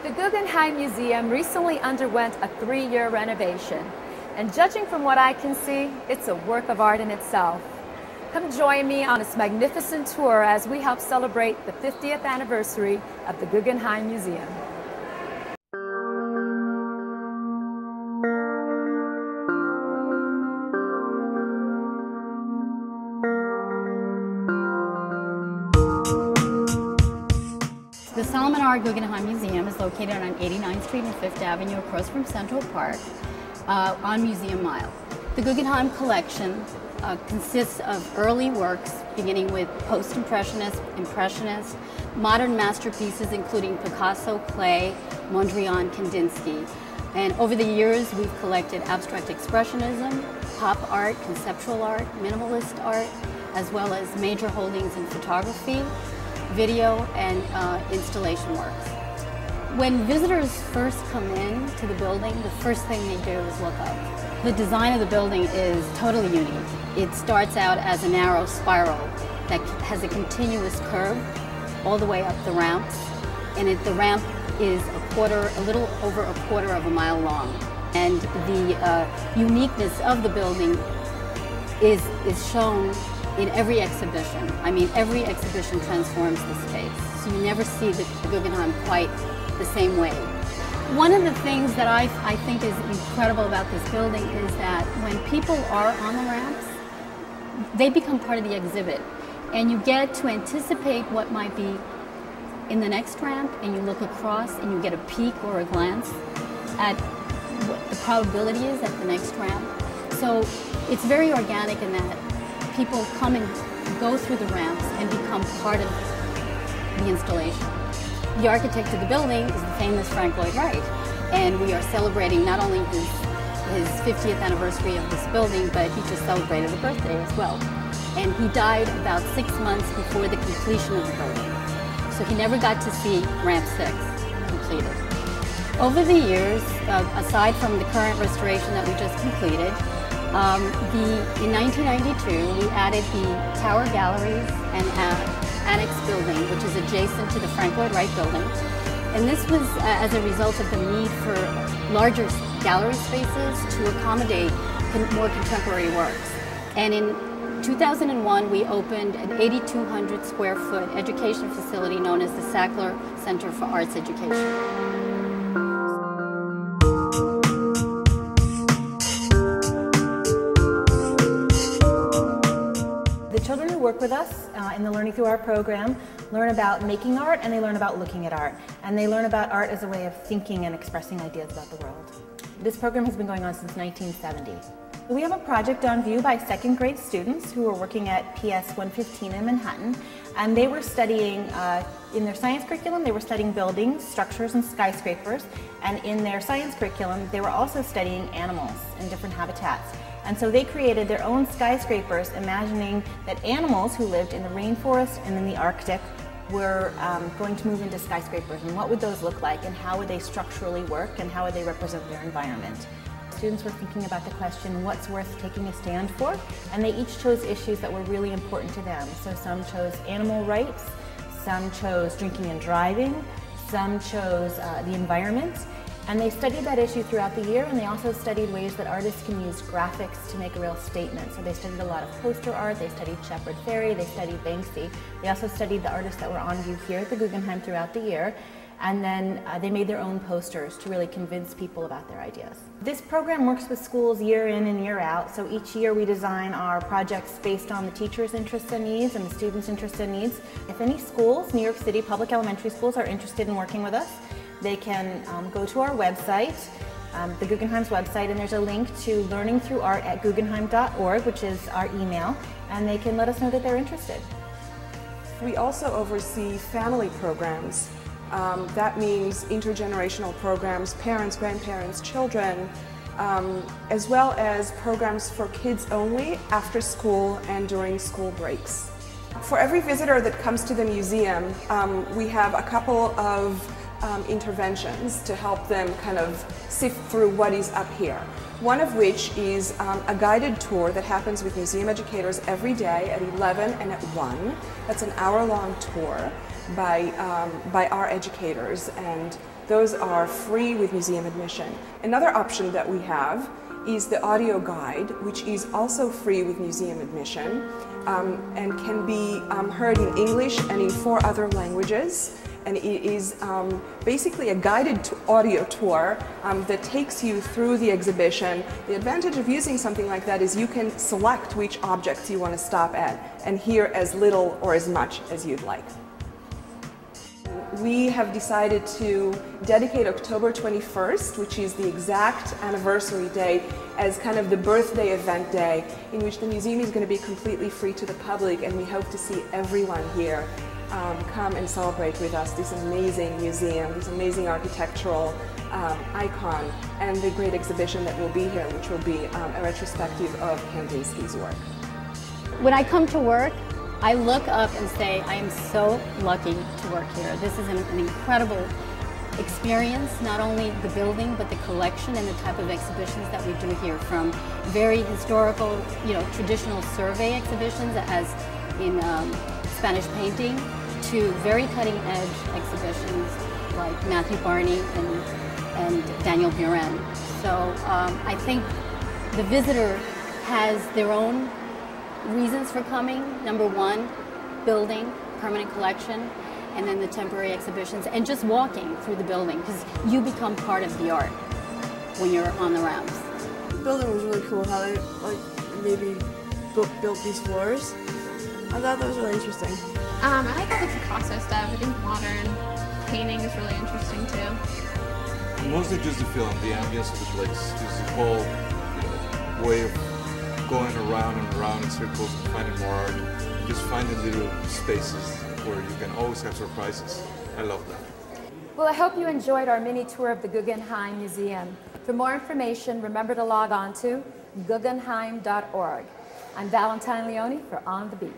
The Guggenheim Museum recently underwent a 3-year renovation, and judging from what I can see, it's a work of art in itself. Come join me on this magnificent tour as we help celebrate the 50th anniversary of the Guggenheim Museum. The Solomon R. Guggenheim Museum is located on 89th Street and 5th Avenue across from Central Park on Museum Mile. The Guggenheim collection consists of early works beginning with post-impressionist, impressionist, modern masterpieces including Picasso, Klee, Mondrian, Kandinsky. And over the years we've collected abstract expressionism, pop art, conceptual art, minimalist art, as well as major holdings in photography, video, and installation works. When visitors first come in to the building, the first thing they do is look up. The design of the building is totally unique. It starts out as a narrow spiral that has a continuous curve all the way up the ramps, and the ramp is a little over a quarter of a mile long. And the uniqueness of the building is shown in every exhibition. I mean, every exhibition transforms the space. So you never see the Guggenheim quite the same way. One of the things that I think is incredible about this building is that when people are on the ramps, they become part of the exhibit. And you get to anticipate what might be in the next ramp, and you look across and you get a peek or a glance at what the probability is at the next ramp. So it's very organic in that people come and go through the ramps and become part of the installation. The architect of the building is the famous Frank Lloyd Wright, and we are celebrating not only his 50th anniversary of this building, but he just celebrated a birthday as well. And he died about 6 months before the completion of the building. So he never got to see Ramp 6 completed. Over the years, aside from the current restoration that we just completed, in 1992, we added the Tower Galleries and Annex building, which is adjacent to the Frank Lloyd Wright building. And this was as a result of the need for larger gallery spaces to accommodate more contemporary works. And in 2001, we opened an 8,200 square foot education facility known as the Sackler Center for Arts Education. The children who work with us in the Learning Through Art program learn about making art, and they learn about looking at art. And they learn about art as a way of thinking and expressing ideas about the world. This program has been going on since 1970. We have a project on view by second grade students who are working at PS 115 in Manhattan. And they were studying, in their science curriculum, they were studying buildings, structures, and skyscrapers. And in their science curriculum, they were also studying animals in different habitats. And so they created their own skyscrapers, imagining that animals who lived in the rainforest and in the Arctic were going to move into skyscrapers. And what would those look like, and how would they structurally work, and how would they represent their environment? Students were thinking about the question, what's worth taking a stand for? And they each chose issues that were really important to them. So some chose animal rights, some chose drinking and driving, some chose the environment. And they studied that issue throughout the year, and they also studied ways that artists can use graphics to make a real statement. So they studied a lot of poster art, they studied Shepard Fairey, they studied Banksy. They also studied the artists that were on view here at the Guggenheim throughout the year. And then they made their own posters to really convince people about their ideas. This program works with schools year in and year out. So each year we design our projects based on the teachers' interests and needs and the students' interests and needs. If any schools, New York City public elementary schools, are interested in working with us, they can go to our website, the Guggenheim's website, and there's a link to Learning Through Art at Guggenheim.org, which is our email, and they can let us know that they're interested. We also oversee family programs. That means intergenerational programs, parents, grandparents, children, as well as programs for kids only after school and during school breaks. For every visitor that comes to the museum, we have a couple of interventions to help them kind of sift through what is up here. One of which is a guided tour that happens with museum educators every day at 11 and at 1. That's an hour-long tour by our educators, and those are free with museum admission. Another option that we have is the audio guide, which is also free with museum admission, and can be heard in English and in 4 other languages. And it is basically a guided audio tour that takes you through the exhibition. The advantage of using something like that is you can select which objects you want to stop at and hear as little or as much as you'd like. We have decided to dedicate October 21st, which is the exact anniversary date, as kind of the birthday event day, in which the museum is going to be completely free to the public, and we hope to see everyone here come and celebrate with us this amazing museum, this amazing architectural icon, and the great exhibition that will be here, which will be a retrospective of Kandinsky's work. When I come to work, I look up and say, I am so lucky to work here. This is an incredible experience, not only the building, but the collection and the type of exhibitions that we do here, from very historical, traditional survey exhibitions, as in Spanish painting, to very cutting-edge exhibitions like Matthew Barney and Daniel Buren. So I think the visitor has their own reasons for coming. Number one, building, permanent collection, and then the temporary exhibitions, and just walking through the building, because you become part of the art when you're on the rounds. The building was really cool, how they maybe built these floors. I thought that was really interesting. I like all the Picasso stuff. I think modern painting is really interesting too. Mostly just the film, the ambience of the place, just the whole way of going around and around in circles and finding more art, and just finding little spaces where you can always have surprises. I love that. Well, I hope you enjoyed our mini tour of the Guggenheim Museum. For more information, remember to log on to guggenheim.org. I'm Valentine Leone for On the Beat.